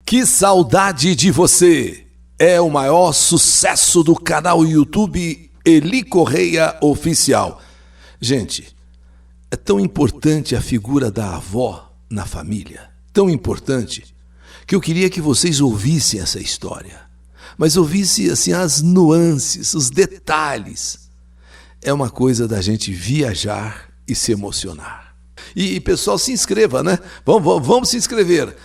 Que saudade de você! É o maior sucesso do canal YouTube Eli Correia Oficial. Gente, é tão importante a figura da avó na família, tão importante, que eu queria que vocês ouvissem essa história, mas ouvissem assim as nuances, os detalhes. É uma coisa da gente viajar e se emocionar. E pessoal, se inscreva, né? Vamos se inscrever.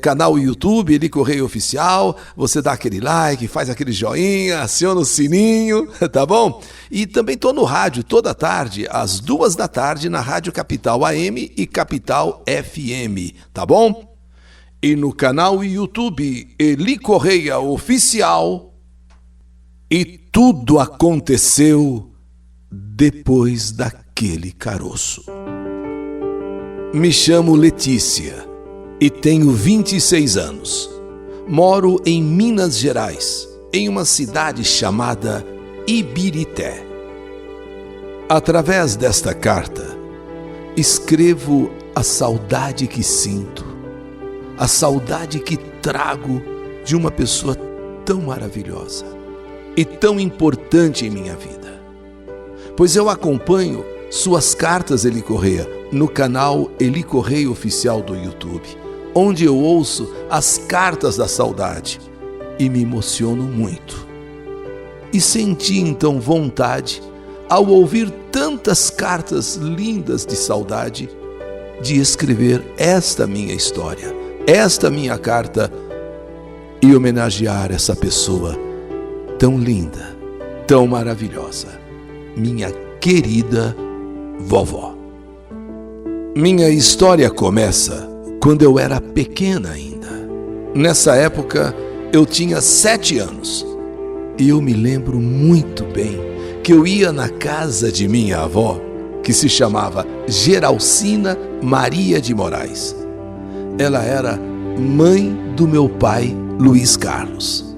Canal YouTube, Eli Correia Oficial. Você dá aquele like, faz aquele joinha, aciona o sininho, tá bom? E também estou no rádio toda tarde, às 2 da tarde, na Rádio Capital AM e Capital FM, tá bom? E no canal YouTube, Eli Correia Oficial. E tudo aconteceu depois daquele caroço. Me chamo Letícia e tenho 26 anos. Moro em Minas Gerais, em uma cidade chamada Ibirité. Através desta carta, escrevo a saudade que sinto, a saudade que trago de uma pessoa tão maravilhosa e tão importante em minha vida. Pois eu acompanho suas cartas, Eli Correia, no canal Eli Correia Oficial do YouTube, onde eu ouço as cartas da saudade e me emociono muito. E senti então vontade, ao ouvir tantas cartas lindas de saudade, de escrever esta minha história, esta minha carta e homenagear essa pessoa tão linda, tão maravilhosa, minha querida vovó. Minha história começa quando eu era pequena ainda. Nessa época eu tinha 7 anos e eu me lembro muito bem que eu ia na casa de minha avó, que se chamava Geralcina Maria de Moraes. Ela era mãe do meu pai, Luiz Carlos.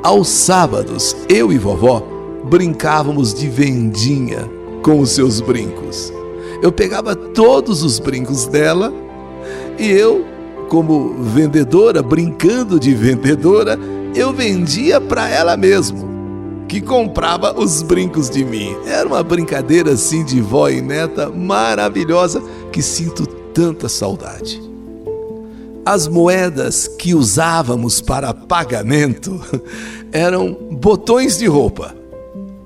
Aos sábados, eu e vovó brincávamos de vendinha com os seus brincos. Eu pegava todos os brincos dela e eu, como vendedora, brincando de vendedora, eu vendia para ela mesmo, que comprava os brincos de mim. Era uma brincadeira assim de vó e neta maravilhosa que sinto tanta saudade. As moedas que usávamos para pagamento eram botões de roupa,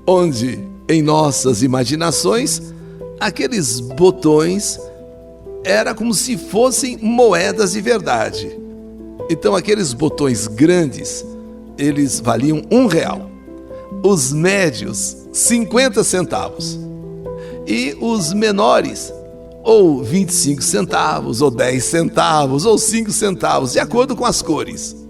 onde, em nossas imaginações, aqueles botões era como se fossem moedas de verdade. Então aqueles botões grandes, eles valiam R$1. Os médios, 50 centavos. E os menores, ou 25 centavos, ou 10 centavos, ou 5 centavos, de acordo com as cores.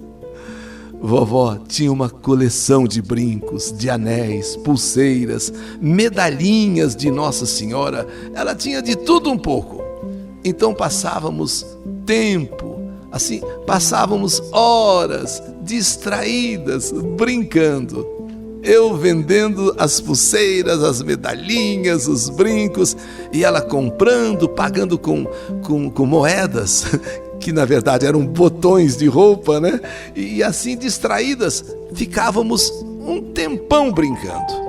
Vovó tinha uma coleção de brincos, de anéis, pulseiras, medalhinhas de Nossa Senhora. Ela tinha de tudo um pouco. Então passávamos tempo, assim, passávamos horas distraídas, brincando. Eu vendendo as pulseiras, as medalhinhas, os brincos, e ela comprando, pagando com moedas, que na verdade eram botões de roupa, né? E assim, distraídas, ficávamos um tempão brincando.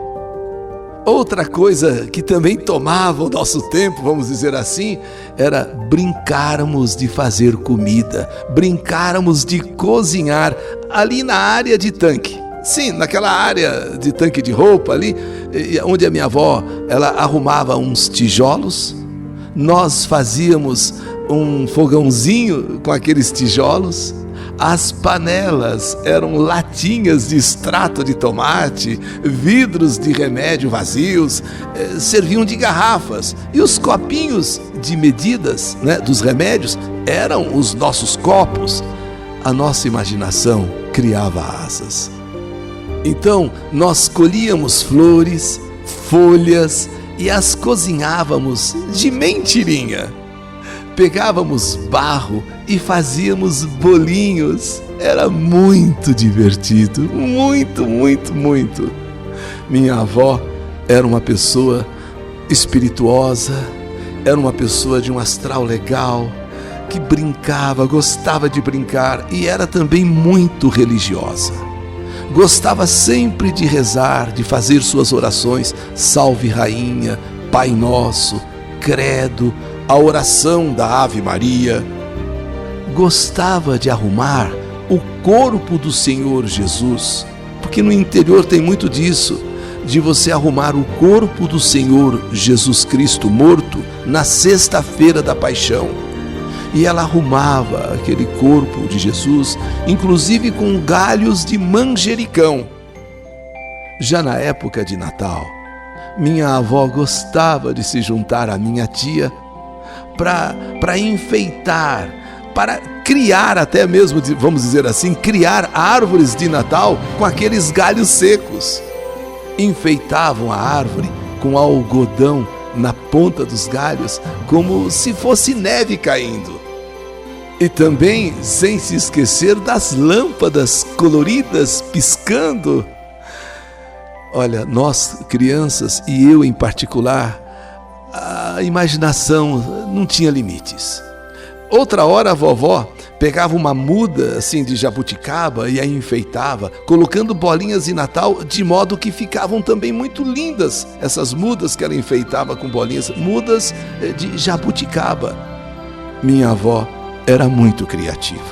Outra coisa que também tomava o nosso tempo, vamos dizer assim, era brincarmos de fazer comida, brincarmos de cozinhar ali na área de tanque. Sim, naquela área de tanque de roupa ali, onde a minha avó, ela arrumava uns tijolos, nós fazíamos um fogãozinho com aqueles tijolos. As panelas eram latinhas de extrato de tomate, vidros de remédio vazios, serviam de garrafas. E os copinhos de medidas, né, dos remédios eram os nossos copos. A nossa imaginação criava asas. Então nós colhíamos flores, folhas e as cozinhávamos de mentirinha. Pegávamos barro e fazíamos bolinhos. Era muito divertido, muito, muito, muito. Minha avó era uma pessoa espirituosa, era uma pessoa de um astral legal, que brincava, gostava de brincar e era também muito religiosa. Gostava sempre de rezar, de fazer suas orações, Salve Rainha, Pai Nosso, Credo, a oração da Ave Maria. Gostava de arrumar o corpo do Senhor Jesus, porque no interior tem muito disso, de você arrumar o corpo do Senhor Jesus Cristo morto na sexta-feira da Paixão. E ela arrumava aquele corpo de Jesus, inclusive com galhos de manjericão. Já na época de Natal, minha avó gostava de se juntar à minha tia para enfeitar, para criar até mesmo, vamos dizer assim, criar árvores de Natal com aqueles galhos secos. Enfeitavam a árvore com algodão na ponta dos galhos, como se fosse neve caindo. E também sem se esquecer das lâmpadas coloridas piscando. Olha, nós crianças, e eu em particular, a imaginação não tinha limites. Outra hora a vovó pegava uma muda assim de jabuticaba e a enfeitava, colocando bolinhas de Natal, de modo que ficavam também muito lindas essas mudas que ela enfeitava com bolinhas, mudas de jabuticaba. Minha avó era muito criativa.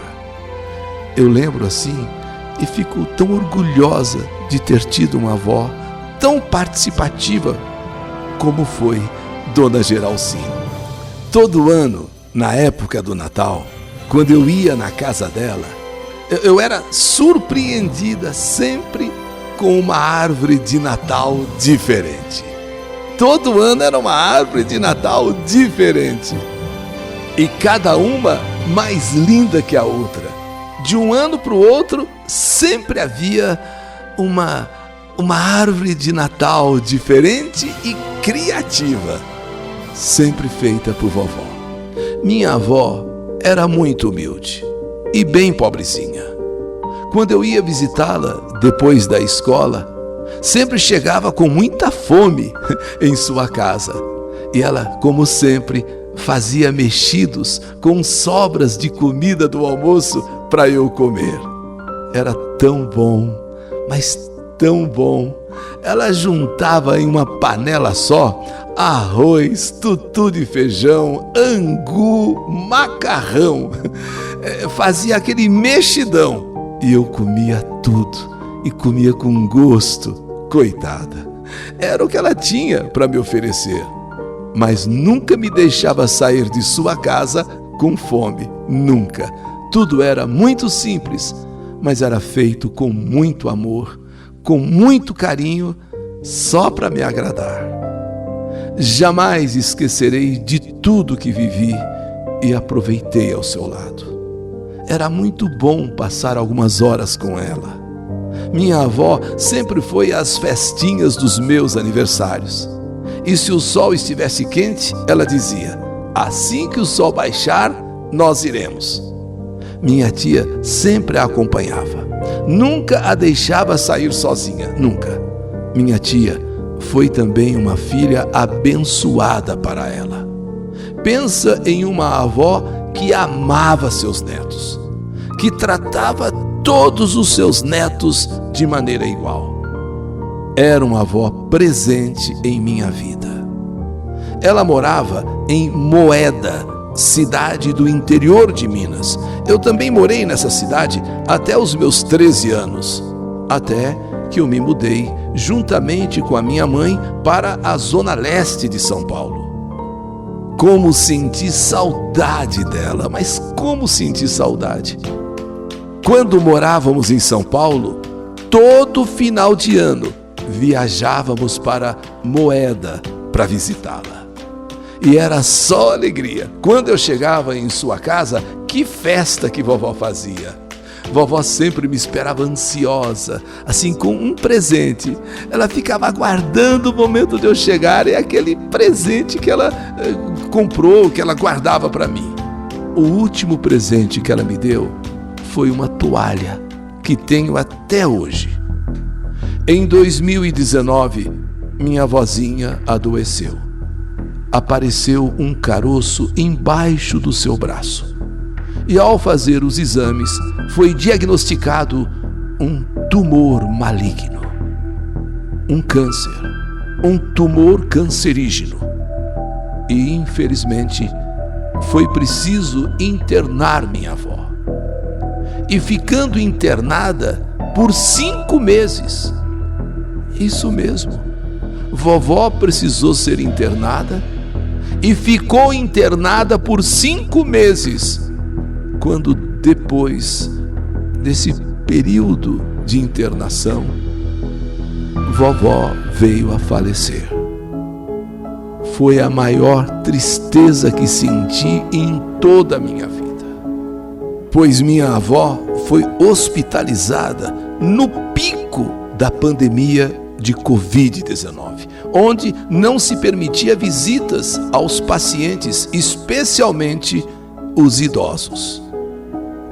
Eu lembro assim e fico tão orgulhosa de ter tido uma avó tão participativa como foi Dona Geralcina. Todo ano, na época do Natal, quando eu ia na casa dela, eu era surpreendida sempre com uma árvore de Natal diferente. Todo ano era uma árvore de Natal diferente. E cada uma mais linda que a outra. De um ano para o outro, sempre havia uma árvore de Natal diferente e criativa, sempre feita por vovó. Minha avó era muito humilde e bem pobrezinha. Quando eu ia visitá-la depois da escola, sempre chegava com muita fome em sua casa. E ela, como sempre, fazia mexidos com sobras de comida do almoço para eu comer. Era tão bom, mas tão bom. Ela juntava em uma panela só arroz, tutu de feijão, angu, macarrão. Fazia aquele mexidão e eu comia tudo e comia com gosto. Coitada, era o que ela tinha para me oferecer. Mas nunca me deixava sair de sua casa com fome, nunca. Tudo era muito simples, mas era feito com muito amor, com muito carinho, só para me agradar. Jamais esquecerei de tudo que vivi e aproveitei ao seu lado. Era muito bom passar algumas horas com ela. Minha avó sempre foi às festinhas dos meus aniversários. E se o sol estivesse quente, ela dizia: assim que o sol baixar, nós iremos. Minha tia sempre a acompanhava. Nunca a deixava sair sozinha, nunca. Minha tia foi também uma filha abençoada para ela. Pensa em uma avó que amava seus netos, que tratava todos os seus netos de maneira igual. Era uma avó presente em minha vida. Ela morava em Moeda, cidade do interior de Minas. Eu também morei nessa cidade até os meus 13 anos, até que eu me mudei juntamente com a minha mãe para a zona leste de São Paulo. Como senti saudade dela, mas como senti saudade. Quando morávamos em São Paulo, todo final de ano viajávamos para Moeda para visitá-la. E era só alegria. Quando eu chegava em sua casa, que festa que vovó fazia. Vovó sempre me esperava ansiosa, assim com um presente. Ela ficava aguardando o momento de eu chegar e aquele presente que ela comprou, que ela guardava para mim. O último presente que ela me deu foi uma toalha que tenho até hoje. Em 2019, minha vozinha adoeceu. Apareceu um caroço embaixo do seu braço. e ao fazer os exames foi diagnosticado um tumor maligno, um câncer, um tumor cancerígeno. E infelizmente foi preciso internar minha avó. E ficando internada por 5 meses. Isso mesmo, vovó precisou ser internada e ficou internada por 5 meses, quando depois desse período de internação, vovó veio a falecer. Foi a maior tristeza que senti em toda a minha vida, pois minha avó foi hospitalizada no pico da pandemia de Covid-19, onde não se permitia visitas aos pacientes, especialmente os idosos.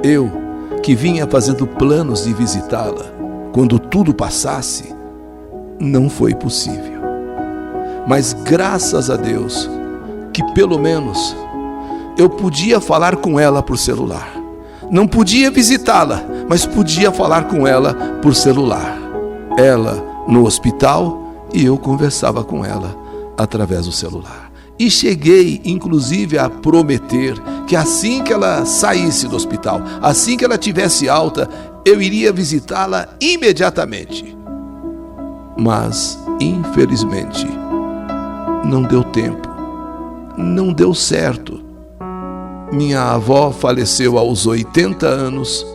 Eu, que vinha fazendo planos de visitá-la quando tudo passasse, não foi possível. Mas graças a Deus que pelo menos eu podia falar com ela por celular. Não podia visitá-la, mas podia falar com ela por celular. Ela no hospital e eu conversava com ela através do celular. E cheguei, inclusive, a prometer que assim que ela saísse do hospital, assim que ela tivesse alta, eu iria visitá-la imediatamente. Mas, infelizmente, não deu tempo, não deu certo. Minha avó faleceu aos 80 anos,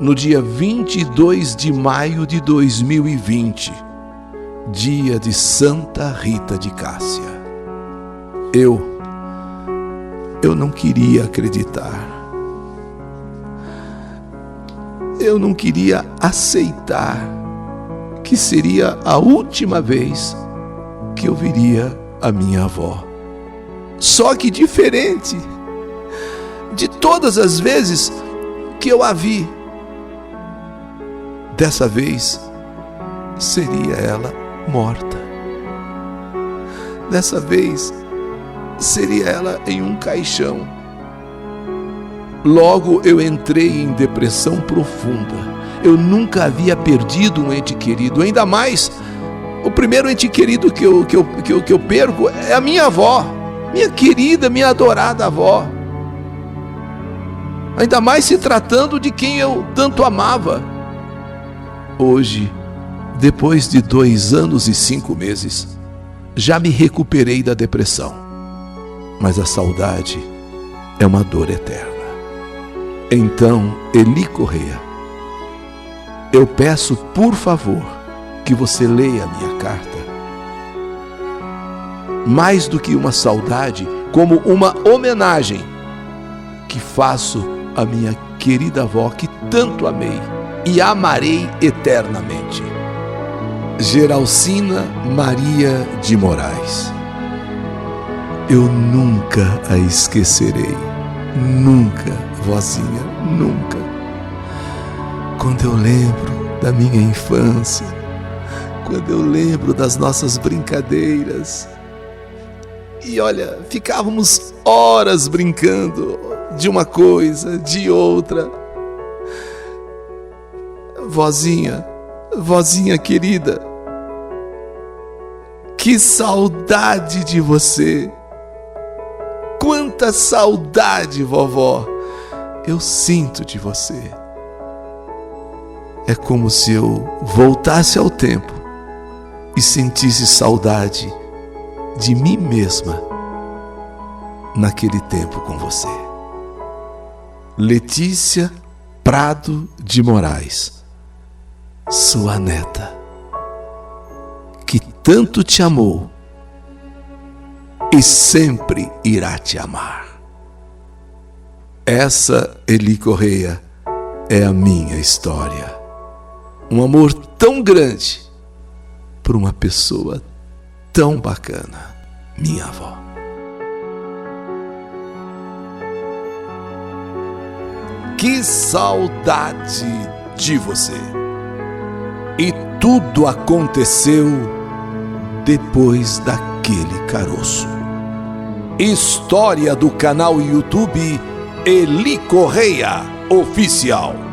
no dia 22 de maio de 2020, dia de Santa Rita de Cássia. Eu não queria acreditar. Eu não queria aceitar que seria a última vez que eu viria a minha avó. Só que diferente de todas as vezes que eu a vi, dessa vez seria ela morta. Dessa vez seria ela em um caixão. Logo eu entrei em depressão profunda. Eu nunca havia perdido um ente querido, ainda mais o primeiro ente querido que eu perco é a minha avó, minha querida, minha adorada avó. Ainda mais se tratando de quem eu tanto amava. Hoje, depois de 2 anos e 5 meses, já me recuperei da depressão. Mas a saudade é uma dor eterna. Então, Eli Correia, eu peço, por favor, que você leia a minha carta. Mais do que uma saudade, como uma homenagem que faço à minha querida avó que tanto amei e amarei eternamente. Geralcina Maria de Moraes. Eu nunca a esquecerei. Nunca, vozinha, nunca. Quando eu lembro da minha infância, quando eu lembro das nossas brincadeiras, e olha, ficávamos horas brincando de uma coisa, de outra. Vozinha, vozinha querida, que saudade de você! Quanta saudade, vovó, eu sinto de você. É como se eu voltasse ao tempo e sentisse saudade de mim mesma naquele tempo com você. Letícia Prado de Moraes, sua neta, que tanto te amou e sempre irá te amar. Essa, Eli Correia, é a minha história. Um amor tão grande por uma pessoa tão bacana, minha avó. Que saudade de você! E tudo aconteceu depois daquele caroço. História do canal YouTube Eli Correia Oficial.